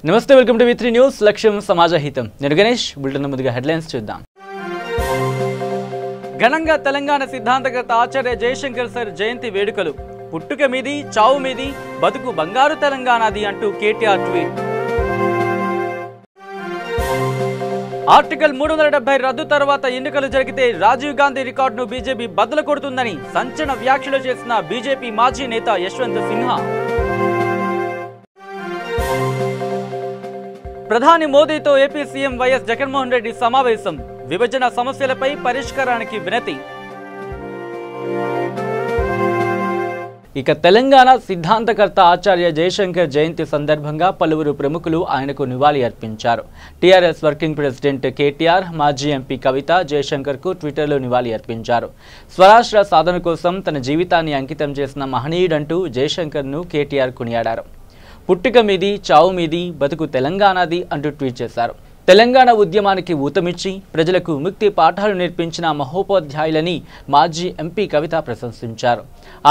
నమస్తే welcome to V3 news లక్ష్యం సమాజహితం నేను గణేష్ బులెటిన్ ముందుగా హెడ్లైన్స్ చూద్దాం ఘనంగా తెలంగాణ సిద్ధాంతకర్త ఆచార్య జయశంకర్ సర్ జయంతి వేడుకలు పుట్టుక మీది చావు మీది బతుకు బంగారు తెలంగాణది అంటూ కేటీఆర్ ట్వీట్ ఆర్టికల్ 370 రద్దు తర్వాత ఎన్నికలు జరిగితే రాజీవ్ గాంధీ రికార్డును బీజేపీ బద్దలు కొడుతుందని సంచలన వ్యాఖ్యలు చేసిన బీజేపీ మాజీ నేత యశ్వంత్ సిన్హా ప్రధాని మోదీతో AP CM YS Jaganmohan Reddy సమావేశం విభజన సమస్యలపై పరిష్కారానికి వినతి ఇక తెలంగాణ సిద్ధాంతకర్త ఆచార్య జయశంకర్ జయంతి సందర్భంగా పలువురు ప్రముఖులు ఆయనకు నివాళి అర్పించారు. టీఆర్ఎస్ వర్కింగ్ ప్రెసిడెంట్ కేటీఆర్, మాజీ ఎంపీ కవిత జయశంకర్కు ట్విట్టర్లో నివాళి అర్పించారు. స్వరాష్ట్ర సాధన కోసం తన జీవితాన్ని అంకితం చేసిన మహనీయుడంటూ జయశంకర్ను కేటీఆర్ కొనియాడారు. పుట్టుక మీది చావు మీది బతుకు తెలంగాణది అంటూ ట్వీట్ చేశారు. తెలంగాణ ఉద్యమానికి ఊతమిచ్చి ప్రజలకు ముక్తి పాఠాలు నేర్పించిన మహోపాధ్యాయులని మాజీ ఎంపీ కవిత ప్రశంసించారు.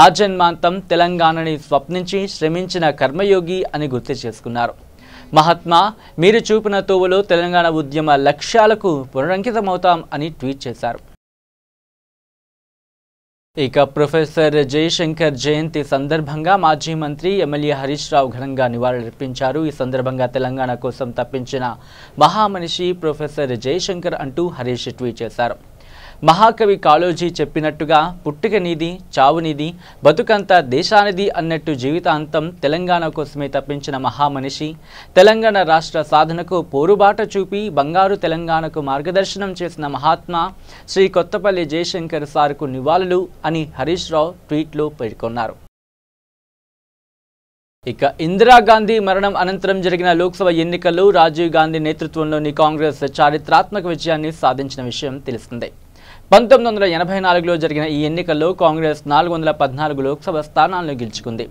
ఆజన్మాంతం తెలంగాణని స్వప్నించి శ్రమించిన కర్మయోగి అని గుర్తు చేసుకున్నారు. మహాత్మా మీరు చూపిన తోవలో తెలంగాణ ఉద్యమ లక్ష్యాలకు పునరంకితమవుతాం అని ట్వీట్ చేశారు. ఇక ప్రొఫెసర్ జయశంకర్ జయంతి సందర్భంగా మాజీ మంత్రి ఎమ్మెల్యే హరీష్ రావు ఘనంగా నివాళులర్పించారు. ఈ సందర్భంగా తెలంగాణ కోసం తప్పించిన మహామనిషి ప్రొఫెసర్ జయశంకర్ అంటూ హరీష్ ట్వీట్ చేశారు. మహాకవి కాళోజీ చెప్పినట్టుగా పుట్టుక నీది చావు నీది బతుకంతా దేశానిది అన్నట్టు జీవితాంతం తెలంగాణ కోసమే తప్పించిన మహామనిషి, తెలంగాణ రాష్ట్ర సాధనకు పోరుబాట చూపి బంగారు తెలంగాణకు మార్గదర్శనం చేసిన మహాత్మా శ్రీ కొత్తపల్లి జయశంకర్ సార్కు నివాళులు అని హరీష్ రావు ట్వీట్లో పేర్కొన్నారు. ఇక ఇందిరాగాంధీ మరణం అనంతరం జరిగిన లోక్సభ ఎన్నికల్లో రాజీవ్ గాంధీ నేతృత్వంలోని కాంగ్రెస్ చారిత్రాత్మక విజయాన్ని సాధించిన విషయం తెలిసిందే. 1984లో జరిగిన ఈ ఎన్నికల్లో కాంగ్రెస్ 414 లోక్సభ స్థానాలను గెలుచుకుంది.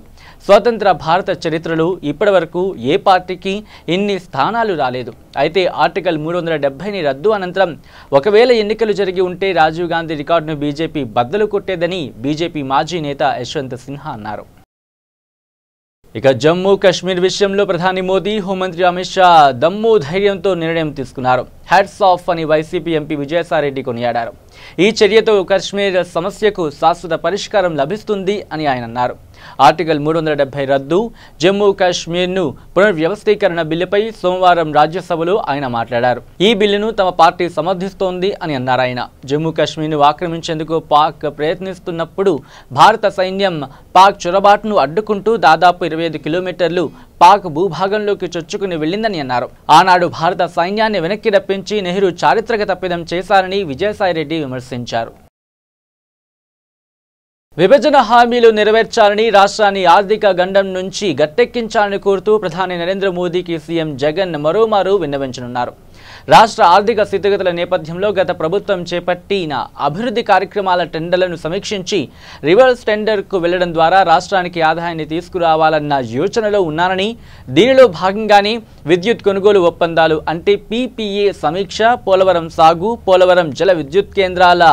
స్వతంత్ర భారత చరిత్రలో ఇప్పటివరకు ఏ పార్టీకి ఇన్ని స్థానాలు రాలేదు. అయితే ఆర్టికల్ 370ని రద్దు అనంతరం ఒకవేళ ఎన్నికలు జరిగి ఉంటే రాజీవ్ గాంధీ రికార్డును బీజేపీ బద్దలు కొట్టేదని బీజేపీ మాజీ నేత యశ్వంత్ సిన్హా అన్నారు. ఇక జమ్మూ కాశ్మీర్ విషయంలో ప్రధాని మోదీ, హోంమంత్రి అమిత్ షా దమ్ము ధైర్యంతో నిర్ణయం తీసుకున్నారు. హ్యాట్స్ ఆఫ్ అని వైసీపీ ఎంపీ విజయసాయిరెడ్డి కొనియాడారు. ఈ చర్యతో కాశ్మీర్ సమస్యకు శాశ్వత పరిష్కారం లభిస్తుంది అని ఆయన అన్నారు. ఆర్టికల్ 370 రద్దు, జమ్మూ కాశ్మీర్ను పునర్వ్యవస్థీకరణ బిల్లుపై సోమవారం రాజ్యసభలో ఆయన మాట్లాడారు. ఈ బిల్లును తమ పార్టీ సమర్థిస్తోంది అని అన్నారు ఆయన. జమ్మూ కాశ్మీర్ను ఆక్రమించేందుకు పాక్ ప్రయత్నిస్తున్నప్పుడు భారత సైన్యం పాక్ చొరబాటును అడ్డుకుంటూ దాదాపు 25 కిలోమీటర్లు పాక్ భూభాగంలోకి చొచ్చుకుని వెళ్లిందని అన్నారు. ఆనాడు భారత సైన్యాన్ని వెనక్కి రప్పించి నెహ్రూ చారిత్రక తప్పిదం చేశారని విజయసాయిరెడ్డి విమర్శించారు. విభజన హామీలు నెరవేర్చాలని, రాష్ట్రాన్ని ఆర్థిక గండం నుంచి గట్టెక్కించాలని కోరుతూ ప్రధాని నరేంద్ర మోదీకి సీఎం జగన్ మరోమారు విన్నవించనున్నారు. రాష్ట్ర ఆర్థిక స్థితిగతుల నేపథ్యంలో గత ప్రభుత్వం చేపట్టిన అభివృద్ధి కార్యక్రమాల టెండర్లను సమీక్షించి రివర్స్ టెండర్కు వెళ్లడం ద్వారా రాష్ట్రానికి ఆదాయాన్ని తీసుకురావాలన్న యోచనలో ఉన్నానని, దీనిలో భాగంగానే విద్యుత్ కొనుగోలు ఒప్పందాలు అంటే PPA సమీక్ష, పోలవరం సాగు, పోలవరం జల విద్యుత్ కేంద్రాల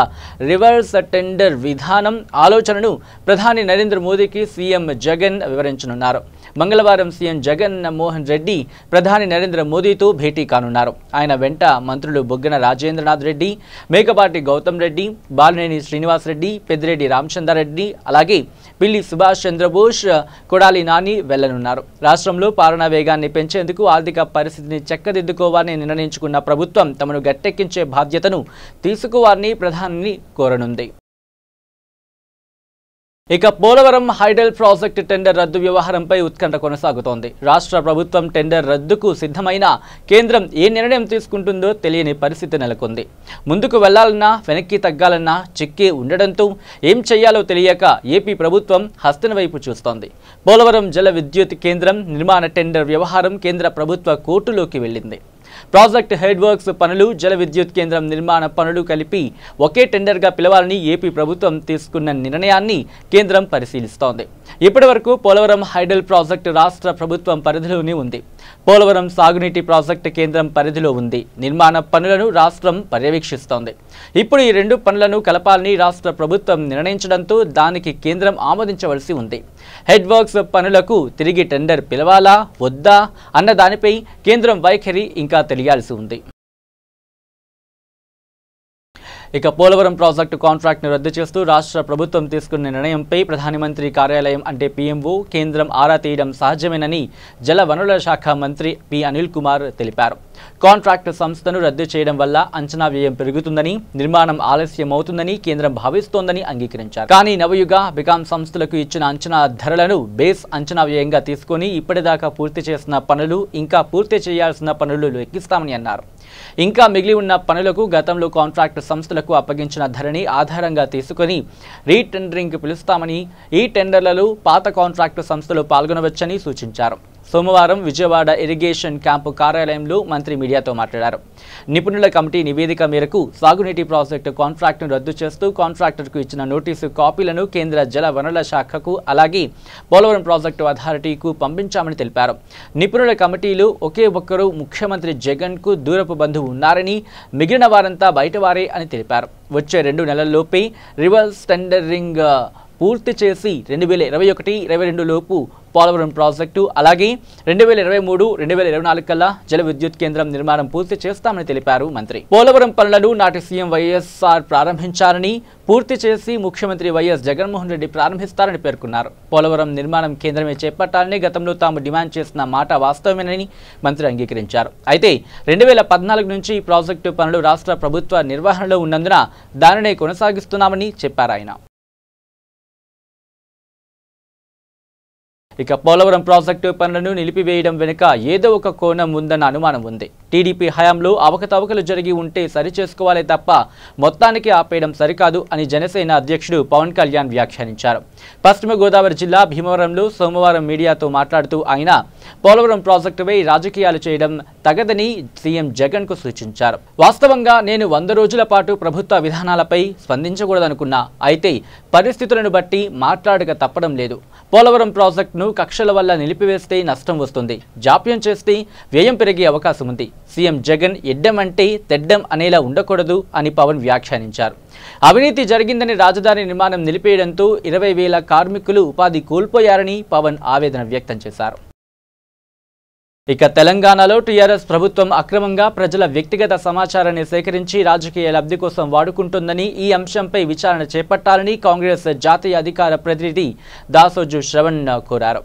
రివర్స్ టెండర్ విధానం ఆలోచనను ప్రధాని నరేంద్ర మోదీకి సీఎం జగన్ వివరించనున్నారు. మంగళవారం సీఎం జగన్ మోహన్ రెడ్డి ప్రధాని నరేంద్ర మోదీతో భేటీ కానున్నారు. ఆయన వెంట మంత్రులు బొగ్గన రాజేంద్రనాథ్ రెడ్డి, మేకపాటి గౌతమ్ రెడ్డి, బాలినేని శ్రీనివాస్ రెడ్డి, పెద్దిరెడ్డి రామచంద్రారెడ్డి, అలాగే పిల్లి సుభాష్ చంద్రబోస్, కొడాలి నాని వెళ్లనున్నారు. రాష్ట్రంలో పాలనా వేగాన్ని పెంచేందుకు ఆర్థిక పరిస్థితిని చక్కదిద్దుకోవాలని నిర్ణయించుకున్న ప్రభుత్వం తమను గట్టెక్కించే బాధ్యతను తీసుకోవాలని ప్రధానిని కోరనుంది. ఇక పోలవరం హైడల్ ప్రాజెక్టు టెండర్ రద్దు వ్యవహారంపై ఉత్కంఠ కొనసాగుతోంది. రాష్ట్ర ప్రభుత్వం టెండర్ రద్దుకు సిద్ధమైన కేంద్రం ఏ నిర్ణయం తీసుకుంటుందో తెలియని పరిస్థితి నెలకొంది. ముందుకు వెళ్లాలన్నా వెనక్కి తగ్గాలన్నా చిక్కి ఉండడంతో ఏం చేయాలో తెలియక ఏపీ ప్రభుత్వం హస్తిన వైపు చూస్తోంది. పోలవరం జల విద్యుత్ కేంద్రం నిర్మాణ టెండర్ వ్యవహారం కేంద్ర ప్రభుత్వ కోర్టులోకి వెళ్లింది. ప్రాజెక్ట్ హెడ్ వర్క్స్ పనులు, జల విద్యుత్ కేంద్రం నిర్మాణ పనులు కలిపి ఒకే టెండర్గా పిలవాలని ఏపీ ప్రభుత్వం తీసుకున్న నిర్ణయాన్ని కేంద్రం పరిశీలిస్తోంది. ఇప్పటివరకు పోలవరం హైడల్ ప్రాజెక్టు రాష్ట్ర ప్రభుత్వం పరిధిలోనే ఉంది. పోలవరం సాగునీటి ప్రాజెక్టు కేంద్రం పరిధిలో ఉంది. నిర్మాణ పనులను రాష్ట్రం పర్యవేక్షిస్తోంది. ఇప్పుడు ఈ రెండు పనులను కలపాలని రాష్ట్ర ప్రభుత్వం నిర్ణయించడంతో దానికి కేంద్రం ఆమోదించవలసి ఉంది. హెడ్ వర్క్స్ పనులకు తిరిగి టెండర్ పిలవాలా వద్దా అన్న దానిపై కేంద్రం వైఖరి ఇంకా తెలియాల్సి ఉంది. ఇక పోలవరం ప్రాజెక్టు కాంట్రాక్ట్ను రద్దు చేస్తూ రాష్ట్ర ప్రభుత్వం తీసుకున్న నిర్ణయంపై ప్రధానమంత్రి కార్యాలయం అంటే పీఎంఓ కేంద్రం ఆరా తీయడం సహజమేనని జల వనరుల శాఖ మంత్రి పి అనిల్ కుమార్ తెలిపారు. కాంట్రాక్టు సంస్థను రద్దు చేయడం వల్ల అంచనా వ్యయం పెరుగుతుందని, నిర్మాణం ఆలస్యం అవుతుందని కేంద్రం భావిస్తోందని అంగీకరించారు. కానీ నవయుగ, బికాం సంస్థలకు ఇచ్చిన అంచనా ధరలను బేస్ అంచనా వ్యయంగా తీసుకుని ఇప్పటిదాకా పూర్తి చేసిన పనులు, ఇంకా పూర్తి చేయాల్సిన పనులు లెక్కిస్తామని అన్నారు. ఇంకా మిగిలి ఉన్న పనులకు గతంలో కాంట్రాక్టు సంస్థలకు అప్పగించిన ధరని ఆధారంగా తీసుకుని రీటెండరింగ్ పిలుస్తామని, ఈ టెండర్లలో పాత కాంట్రాక్టు సంస్థలు పాల్గొనవచ్చని సూచించారు. సోమవారం విజయవాడ ఇరిగేషన్ క్యాంపు కార్యాలయంలో మంత్రి మీడియాతో మాట్లాడారు. నిపుణుల కమిటీ నివేదిక మేరకు సాగునీటి ప్రాజెక్టు కాంట్రాక్టును రద్దు చేస్తూ కాంట్రాక్టర్కు ఇచ్చిన నోటీసు కాపీలను కేంద్ర జల వనరుల శాఖకు అలాగే పోలవరం ప్రాజెక్టు అథారిటీకు పంపించామని తెలిపారు. నిపుణుల కమిటీలో ఒకే ఒక్కరు ముఖ్యమంత్రి జగన్కు దూరపు బంధువు ఉన్నారని, మిగిలిన వారంతా బయటవారే అని తెలిపారు. వచ్చే 2 నెలల్లోపే రివర్స్ టెండరింగ్ పూర్తి చేసి 2021-22 లోపు పోలవరం ప్రాజెక్టు అలాగే 2023-2024 కల్లా జల విద్యుత్ కేంద్రం నిర్మాణం పూర్తి చేస్తామని తెలిపారు మంత్రి. పోలవరం పనులను నాటి సీఎం వైఎస్ఆర్ ప్రారంభించారని, పూర్తి చేసి ముఖ్యమంత్రి వైఎస్ జగన్మోహన్ రెడ్డి ప్రారంభిస్తారని పేర్కొన్నారు. పోలవరం నిర్మాణం కేంద్రమే చేపట్టాలని గతంలో తాము డిమాండ్ చేసిన మాట వాస్తవమేనని మంత్రి అంగీకరించారు. అయితే 2014 నుంచి ఈ ప్రాజెక్టు పనులు రాష్ట్ర ప్రభుత్వ నిర్వహణలో ఉన్నందున దానినే కొనసాగిస్తున్నామని చెప్పారు ఆయన. ఇక పోలవరం ప్రాజెక్టు పనులను నిలిపివేయడం వెనుక ఏదో ఒక కోణం ఉందన్న అనుమానం ఉంది. టీడీపీ హయాంలో అవకతవకలు జరిగి ఉంటే సరిచేసుకోవాలే తప్ప మొత్తానికి ఆపేయడం సరికాదు అని జనసేన అధ్యక్షుడు పవన్ కళ్యాణ్ వ్యాఖ్యానించారు. పశ్చిమ గోదావరి జిల్లా భీమవరంలో సోమవారం మీడియాతో మాట్లాడుతూ ఆయన పోలవరం ప్రాజెక్టుపై రాజకీయాలు చేయడం తగదని సీఎం జగన్కు సూచించారు. వాస్తవంగా నేను 100 రోజుల పాటు ప్రభుత్వ విధానాలపై స్పందించకూడదనుకున్నా, అయితే పరిస్థితులను బట్టి మాట్లాడక తప్పడం లేదు. పోలవరం ప్రాజెక్టును కక్షల వల్ల నిలిపివేస్తే నష్టం వస్తుంది, జాప్యం చేస్తే వ్యయం పెరిగే అవకాశం ఉంది. సీఎం జగన్ ఎడ్డం అంటే తెడ్డం అనేలా ఉండకూడదు అని పవన్ వ్యాఖ్యానించారు. అవినీతి జరిగిందని రాజధాని నిర్మాణం నిలిపేయడంతో 20,000 కార్మికులు ఉపాధి కోల్పోయారని పవన్ ఆవేదన వ్యక్తం చేశారు. ఇక తెలంగాణలో టీఆర్ఎస్ ప్రభుత్వం అక్రమంగా ప్రజల వ్యక్తిగత సమాచారాన్ని సేకరించి రాజకీయ లబ్ధి కోసం వాడుకుంటుందని, ఈ అంశంపై విచారణ చేపట్టాలని కాంగ్రెస్ జాతీయ అధికార ప్రతినిధి దాసోజు శ్రవణ్ కోరారు.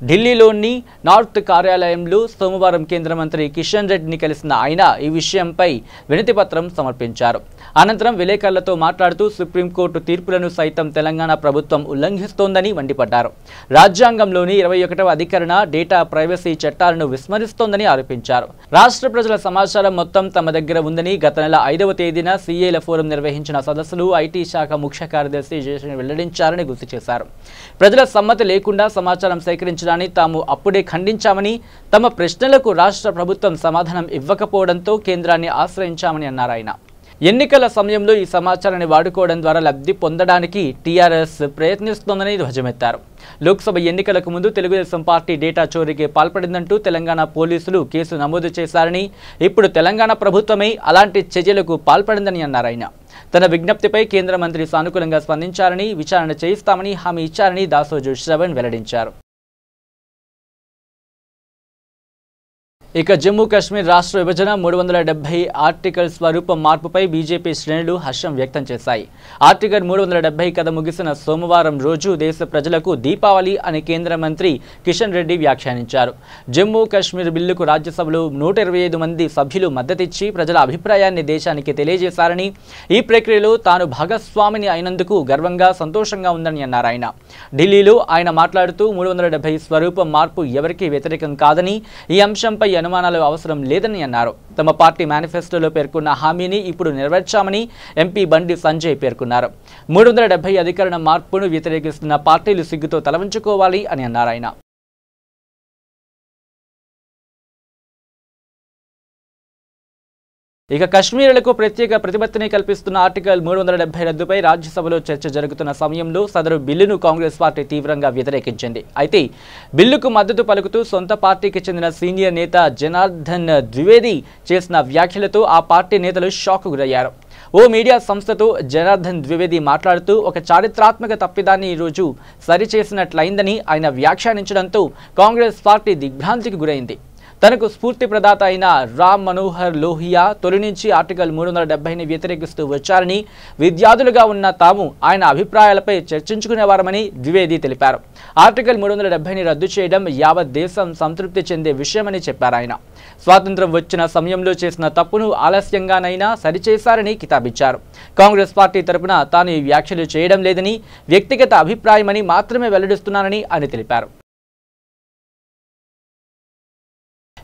ఢిల్లీలోని నార్త్ కార్యాలయంలో సోమవారం కేంద్ర మంత్రి కిషన్ రెడ్డిని కలిసిన ఆయన ఈ విషయంపై వినతిపత్రం సమర్పించారు. అనంతరం విలేకరులతో మాట్లాడుతూ సుప్రీంకోర్టు తీర్పులను సైతం తెలంగాణ ప్రభుత్వం ఉల్లంఘిస్తోందని మండిపడ్డారు. రాజ్యాంగంలోని 21వ అధికరణ డేటా ప్రైవసీ చట్టాలను విస్మరిస్తోందని ఆరోపించారు. రాష్ట్ర ప్రజల సమాచారం మొత్తం తమ దగ్గర ఉందని గత నెల 5వ తేదీన సీఏల ఫోరం నిర్వహించిన సదస్సులు ఐటీ శాఖ ముఖ్య కార్యదర్శి జయశంకర్ వెల్లడించారని గుర్తు చేశారు. ప్రజల సమ్మతి లేకుండా సమాచారం సేకరించడానికి తాము అప్పుడే ఖండించామని, తమ ప్రశ్నలకు రాష్ట్ర ప్రభుత్వం సమాధానం ఇవ్వకపోవడంతో కేంద్రాన్ని ఆశ్రయించామని అన్నారు ఆయన. ఎన్నికల సమయంలో ఈ సమాచారాన్ని వాడుకోవడం ద్వారా లబ్ధి పొందడానికి టీఆర్ఎస్ ప్రయత్నిస్తోందని ధ్వజమెత్తారు. లోక్సభ ఎన్నికలకు ముందు తెలుగుదేశం పార్టీ డేటా చోరీకి పాల్పడిందంటూ తెలంగాణ పోలీసులు కేసు నమోదు చేశారని, ఇప్పుడు తెలంగాణ ప్రభుత్వమే అలాంటి చర్యలకు పాల్పడిందని అన్నారు ఆయన. తన విజ్ఞప్తిపై కేంద్ర మంత్రి సానుకూలంగా స్పందించారని, విచారణ చేయిస్తామని హామీ ఇచ్చారని దాసోజు శ్రవణ్ వెల్లడించారు. ఇక జమ్మూ కాశ్మీర్ రాష్ట్ర విభజన 370 ఆర్టికల్ స్వరూపం మార్పుపై బీజేపీ శ్రేణులు హర్షం వ్యక్తం చేశాయి. ఆర్టికల్ 370 కథ ముగిసిన సోమవారం రోజు దేశ ప్రజలకు దీపావళి అని కేంద్ర మంత్రి కిషన్ రెడ్డి వ్యాఖ్యానించారు. జమ్మూ కాశ్మీర్ బిల్లుకు రాజ్యసభలో 125 మంది సభ్యులు మద్దతిచ్చి ప్రజల అభిప్రాయాన్ని దేశానికి తెలియజేశారని, ఈ ప్రక్రియలో తాను భాగస్వామిని అయినందుకు గర్వంగా సంతోషంగా ఉందని అన్నారు ఆయన. ఢిల్లీలో ఆయన మాట్లాడుతూ 370 స్వరూపం మార్పు ఎవరికీ వ్యతిరేకం కాదని, ఈ అంశంపై అనుమానాలు అవసరం లేదని అన్నారు. తమ పార్టీ మేనిఫెస్టోలో పేర్కొన్న హామీని ఇప్పుడు నెరవేర్చామని ఎంపీ బండి సంజయ్ పేర్కొన్నారు. 370 అధికరణ మార్పును వ్యతిరేకిస్తున్న పార్టీలు సిగ్గుతో తలవంచుకోవాలి అని అన్నారు ఆయన. ఇక కశ్మీరులకు ప్రత్యేక ప్రతిపత్తిని కల్పిస్తున్న ఆర్టికల్ 370 రద్దుపై రాజ్యసభలో చర్చ జరుగుతున్న సమయంలో సదరు బిల్లును కాంగ్రెస్ పార్టీ తీవ్రంగా వ్యతిరేకించింది. అయితే బిల్లుకు మద్దతు పలుకుతూ సొంత పార్టీకి చెందిన సీనియర్ నేత జనార్దన్ ద్వివేది చేసిన వ్యాఖ్యలతో ఆ పార్టీ నేతలు షాక్కు గురయ్యారు. ఓ మీడియా సంస్థతో జనార్దన్ ద్వివేది మాట్లాడుతూ ఒక చారిత్రాత్మక తప్పిదాన్ని ఈరోజు సరిచేసినట్లయిందని ఆయన వ్యాఖ్యానించడంతో కాంగ్రెస్ పార్టీ దిగ్భ్రాంతికి గురైంది. తనకు స్ఫూర్తి ప్రదాత అయిన రామ్ మనోహర్ లోహియా తొలి నుంచి ఆర్టికల్ 370ని వ్యతిరేకిస్తూ వచ్చారని, విద్యార్థులుగా ఉన్న తాము ఆయన అభిప్రాయాలపై చర్చించుకునేవారమని ద్వివేది తెలిపారు. ఆర్టికల్ 370ని రద్దు చేయడం యావత్ దేశం సంతృప్తి చెందే విషయమని చెప్పారు ఆయన. స్వాతంత్ర్యం వచ్చిన సమయంలో చేసిన తప్పును ఆలస్యంగానైనా సరిచేశారని కితాబిచ్చారు. కాంగ్రెస్ పార్టీ తరపున తాను ఈ వ్యాఖ్యలు చేయడం లేదని, వ్యక్తిగత అభిప్రాయమని మాత్రమే వెల్లడిస్తున్నానని ఆయన తెలిపారు.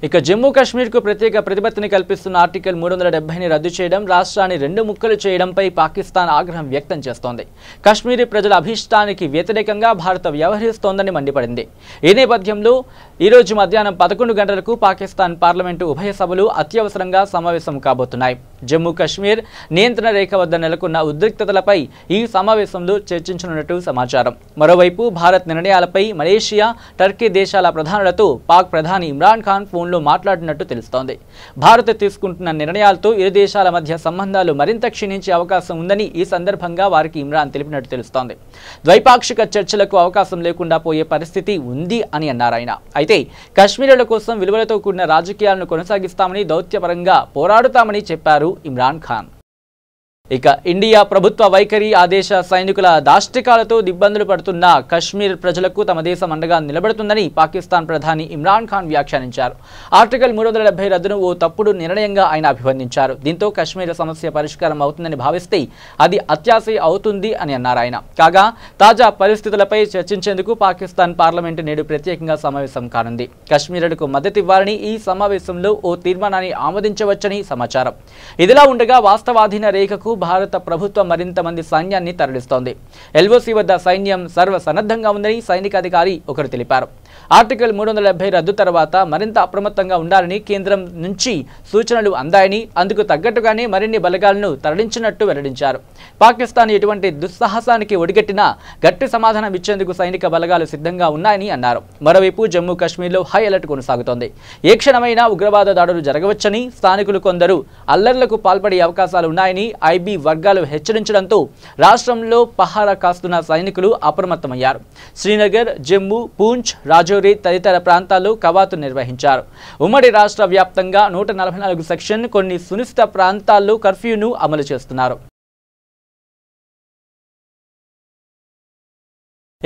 ఇక జమ్మూ కాశ్మీర్కు ప్రత్యేక ప్రతిపత్తిని కల్పిస్తున్న ఆర్టికల్ 370ని రద్దు చేయడం, రాష్ట్రాన్ని రెండు ముక్కలు చేయడంపై పాకిస్తాన్ ఆగ్రహం వ్యక్తం చేస్తోంది. కాశ్మీరీ ప్రజల అభిష్టానికి వ్యతిరేకంగా భారత్ వ్యవహరిస్తోందని మండిపడింది. ఈ నేపథ్యంలో ఈరోజు మధ్యాహ్నం 11 గంటలకు పాకిస్తాన్ పార్లమెంటు ఉభయ సభలు అత్యవసరంగా సమావేశం కాబోతున్నాయి. జమ్మూ కాశ్మీర్ నియంత్రణ రేఖ వద్ద నెలకొన్న ఉద్రిక్తతలపై ఈ సమావేశంలో చర్చించనున్నట్టు సమాచారం. మరోవైపు భారత్ నిర్ణయాలపై మలేషియా, టర్కీ దేశాల ప్రధానులతో పాక్ ప్రధాని ఇమ్రాన్ ఖాన్ ఫోన్లో మాట్లాడినట్టు తెలుస్తోంది. భారత్ తీసుకుంటున్న నిర్ణయాలతో ఇరు దేశాల మధ్య సంబంధాలు మరింత క్షీణించే అవకాశం ఉందని ఈ సందర్భంగా వారికి ఇమ్రాన్ తెలిపినట్టు తెలుస్తోంది. ద్వైపాక్షిక చర్చలకు అవకాశం లేకుండా పోయే పరిస్థితి ఉంది అని అన్నారు ఆయన. అయితే కాశ్మీరుల కోసం విలువలతో కూడిన రాజకీయాలను కొనసాగిస్తామని, దౌత్యపరంగా పోరాడుతామని చెప్పారు ఇమ్రాన్ ఖాన్. ఇక ఇండియా ప్రభుత్వ వైఖరి, ఆ దేశ సైనికుల దాష్టికాలతో ఇబ్బందులు పడుతున్న కశ్మీర్ ప్రజలకు తమ దేశం అండగా నిలబడుతుందని పాకిస్తాన్ ప్రధాని ఇమ్రాన్ ఖాన్ వ్యాఖ్యానించారు. ఆర్టికల్ 370 రద్దును ఓ తప్పుడు నిర్ణయంగా ఆయన అభివర్ణించారు. దీంతో కశ్మీర్ సమస్య పరిష్కారం అవుతుందని భావిస్తే అది అత్యాశ అవుతుంది అని అన్నారు ఆయన. కాగా తాజా పరిస్థితులపై చర్చించేందుకు పాకిస్తాన్ పార్లమెంటు నేడు ప్రత్యేకంగా సమావేశం కానుంది. కశ్మీరులకు మద్దతు ఇవ్వాలని ఈ సమావేశంలో ఓ తీర్మానాన్ని ఆమోదించవచ్చని సమాచారం. ఇదిలా ఉండగా వాస్తవాధీన రేఖకు భారత ప్రభుత్వం మరింత మంది సైన్యాన్ని తరలిస్తోంది. ఎల్ఓసి వద్ద సైన్యం సర్వసన్నద్ధంగా ఉందని సైనిక అధికారి ఒకరు తెలిపారు. ఆర్టికల్ 370 రద్దు తర్వాత మరింత అప్రమత్తంగా ఉండాలని కేంద్రం నుంచి సూచనలు అందాయని, అందుకు తగ్గట్టుగానే మరిన్ని బలగాలను తరలించినట్టు వెల్లడించారు. పాకిస్తాన్ ఎటువంటి దుస్సాహసానికి ఒడిగట్టినా గట్టి సమాధానం ఇచ్చేందుకు సైనిక బలగాలు సిద్ధంగా ఉన్నాయని అన్నారు. మరోవైపు జమ్మూ కాశ్మీర్లో హై అలర్ట్ కొనసాగుతోంది. ఏ క్షణమైనా ఉగ్రవాద దాడులు జరగవచ్చని, స్థానికులు కొందరు అల్లర్లకు పాల్పడే అవకాశాలు ఉన్నాయని ఐబీ వర్గాలు హెచ్చరించడంతో రాష్ట్రంలో పహారా కాస్తున్న సైనికులు అప్రమత్తమయ్యారు. శ్రీనగర్, జమ్మూ, పూంచ్, రాజౌరి తదితర ప్రాంతాల్లో కవాతు నిర్వహించారు. ఉమ్మడి రాష్ట్ర వ్యాప్తంగా 144 సెక్షన్, కొన్ని సునిశ్చిత ప్రాంతాల్లో కర్ఫ్యూను అమలు చేస్తున్నారు.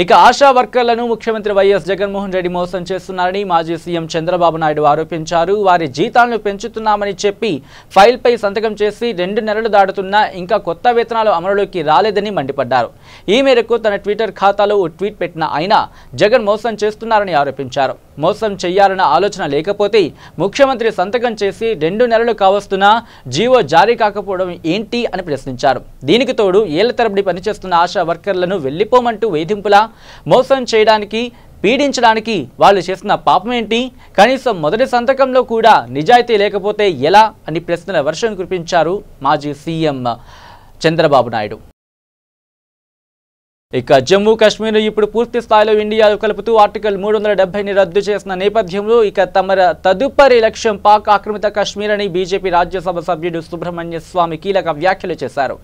ఇక ఆశా వర్కర్లను ముఖ్యమంత్రి వైఎస్ జగన్మోహన్ రెడ్డి మోసం చేస్తున్నారని మాజీ సీఎం చంద్రబాబు నాయుడు ఆరోపించారు. వారి జీతాలను పెంచుతున్నామని చెప్పి ఫైల్పై సంతకం చేసి 2 నెలలు దాటుతున్నా ఇంకా కొత్త వేతనాలు అమలులోకి రాలేదని మండిపడ్డారు. ఈ మేరకు తన ట్విట్టర్ ఖాతాలో ఓ ట్వీట్ పెట్టిన ఆయన జగన్ మోసం చేస్తున్నారని ఆరోపించారు. మోసం చేయాలన్న ఆలోచన లేకపోతే ముఖ్యమంత్రి సంతకం చేసి 2 నెలలు కావస్తున్నా జీవో జారీ కాకపోవడం ఏంటి అని ప్రశ్నించారు. దీనికి తోడు ఏళ్ల తరబడి పనిచేస్తున్న ఆశా వర్కర్లను వెళ్లిపోమంటూ వేధింపులా, మోసం చేయడానికి, పీడించడానికి వాళ్ళు చేసిన పాపం ఏంటి? కనీసం మొదటి సంతకంలో కూడా నిజాయితీ లేకపోతే ఎలా అని ప్రశ్నల వర్షం కురిపించారు మాజీ సీఎం చంద్రబాబు నాయుడు. ఇక జమ్మూ కాశ్మీర్ ఇప్పుడు పూర్తి స్థాయిలో ఇండియాలో కలుపుతూ ఆర్టికల్ 370ని రద్దు చేసిన నేపథ్యంలో ఇక తమ తదుపరి లక్ష్యం పాక్ ఆక్రమిత కాశ్మీర్ అని బీజేపీ రాజ్యసభ సభ్యుడు సుబ్రహ్మణ్య స్వామి కీలక వ్యాఖ్యలు చేశారు.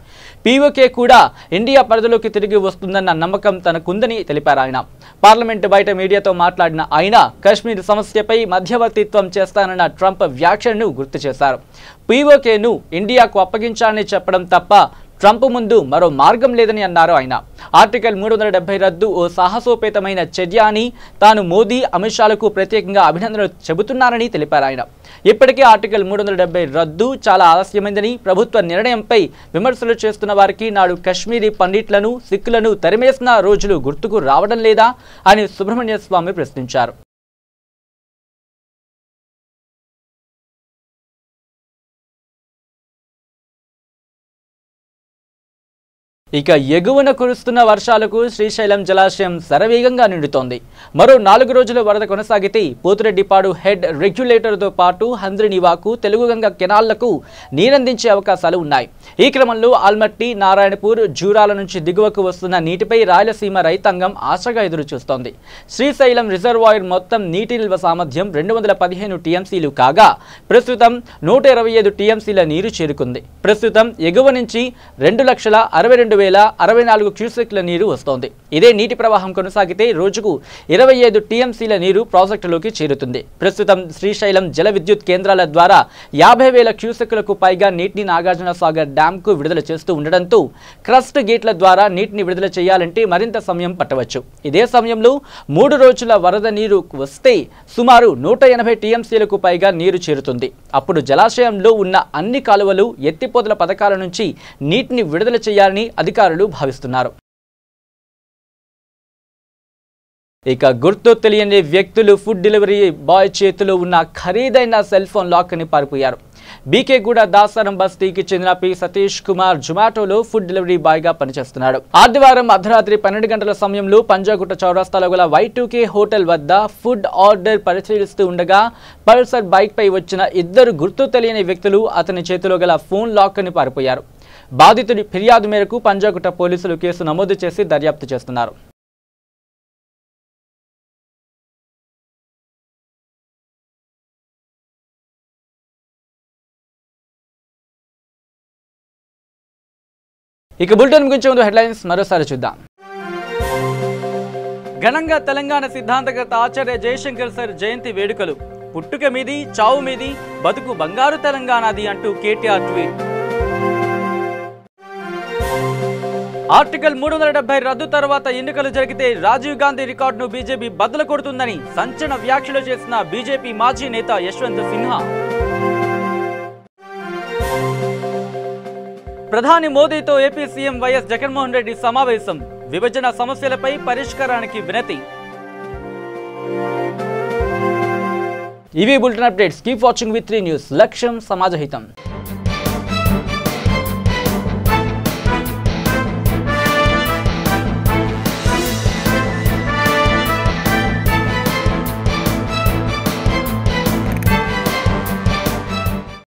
పీఓకే కూడా ఇండియా పరిధిలోకి తిరిగి వస్తుందన్న నమ్మకం తనకుందని తెలిపారు ఆయన. పార్లమెంటు బయట మీడియాతో మాట్లాడిన ఆయన కాశ్మీర్ సమస్యపై మధ్యవర్తిత్వం చేస్తానన్న ట్రంప్ వ్యాఖ్యలను గుర్తు చేశారు. పీఓకేను ఇండియాకు అప్పగించాలని చెప్పడం తప్ప ట్రంప్ ముందు మరో మార్గం లేదని అన్నారు ఆయన. ఆర్టికల్ 370 రద్దు ఓ సాహసోపేతమైన చర్య అని, తాను మోదీ, అమిత్ షాలకు ప్రత్యేకంగా అభినందనలు చెబుతున్నారని తెలిపారు ఆయన. ఇప్పటికే ఆర్టికల్ 370 రద్దు చాలా ఆలస్యమైందని, ప్రభుత్వ నిర్ణయంపై విమర్శలు చేస్తున్న వారికి నాడు కశ్మీరీ పండిట్లను, సిక్కులను తరిమేసిన రోజులు గుర్తుకు రావడం లేదా అని సుబ్రహ్మణ్య స్వామి ప్రశ్నించారు. ఇక ఎగువన కురుస్తున్న వర్షాలకు శ్రీశైలం జలాశయం శరవేగంగా నిండుతోంది. మరో 4 రోజుల వరద కొనసాగితే పోతిరెడ్డిపాడు హెడ్ రెగ్యులేటర్తో పాటు హంద్రినివాకు, తెలుగుగంగ కెనాల్లకు నీరందించే అవకాశాలు ఉన్నాయి. ఈ క్రమంలో ఆల్మట్టి, నారాయణపూర్, జూరాల నుంచి దిగువకు వస్తున్న నీటిపై రాయలసీమ రైతాంగం ఆశగా ఎదురుచూస్తోంది. శ్రీశైలం రిజర్వాయర్ మొత్తం నీటి నిల్వ సామర్థ్యం 215 టీఎంసీలు కాగా ప్రస్తుతం 125 టీఎంసీల నీరు చేరుకుంది. ప్రస్తుతం ఎగువ నుంచి 2,62,064 క్యూసెక్ల నీరు వస్తోంది. ఇదే నీటి ప్రవాహం కొనసాగితే రోజుకు 25 టీఎంసీల నీరు ప్రాజెక్టులోకి చేరుతుంది. ప్రస్తుతం శ్రీశైలం జల విద్యుత్ కేంద్రాల ద్వారా 50,000 క్యూసెక్లకు పైగా నీటిని నాగార్జున సాగర్ డ్యాంకు విడుదల చేస్తూ ఉండడంతో క్రస్ట్ గేట్ల ద్వారా నీటిని విడుదల చేయాలంటే మరింత సమయం పట్టవచ్చు. ఇదే సమయంలో 3 రోజుల వరద నీరు వస్తే సుమారు 180 టీఎంసీలకు పైగా నీరు చేరుతుంది. అప్పుడు జలాశయంలో ఉన్న అన్ని కాలువలు, ఎత్తిపోతల పథకాల నుంచి నీటిని విడుదల చేయాలని అధికారులు భావిస్తున్నారు. ఇక గుర్తు తెలియని వ్యక్తులు ఫుడ్ డెలివరీ బాయ్ చేతిలో ఉన్న ఖరీదైన సెల్ ఫోన్ లాక్ అని పారిపోయారు. బీకేగూడ దాసరం బస్తీకి చెందిన పి సతీష్ కుమార్ జొమాటోలో ఫుడ్ డెలివరీ బాయ్ గా పనిచేస్తున్నాడు. ఆదివారం అర్ధరాత్రి 12 గంటల సమయంలో పంజాగుట్ట చౌరస్తాలో గల Y2K హోటల్ వద్ద ఫుడ్ ఆర్డర్ పరిశీలిస్తూ ఉండగా పల్సర్ బైక్ పై వచ్చిన 2 గుర్తు తెలియని వ్యక్తులు అతని చేతిలో గల ఫోన్ లాక్ అని పారిపోయారు. బాధితుడి ఫిర్యాదు మేరకు పంజాగుట్ట పోలీసులు కేసు నమోదు చేసి దర్యాప్తు చేస్తున్నారు. ఇక బులెటిన్ గురించి ముందు హెడ్లైన్స్ మరోసారి చూద్దాం. ఘనంగా తెలంగాణ సిద్ధాంతకర్త ఆచార్య జయశంకర్ సార్ జయంతి వేడుకలు. పుట్టుక మీది, చావు మీది, బతుకు బంగారు తెలంగాణది అంటూ కేటీఆర్ ట్వీట్. ఆర్టికల్ 370 రద్దు తర్వాత ఎన్నికలు జరిగితే రాజీవ్ గాంధీ రికార్డును బీజేపీ బద్దలు కొడుతుందని సంచలన వ్యాఖ్యలు చేసిన బీజేపీ మాజీ నేత యశ్వంత్ సిన్హా. ప్రధాని మోదీతో AP CM YS Jaganmohan Reddy సమావేశం. విభజన సమస్యలపై పరిష్కారానికి వినతి. ఇవి bulletin updates. Keep watching V3 news. లక్ష్యం సమాజహితం.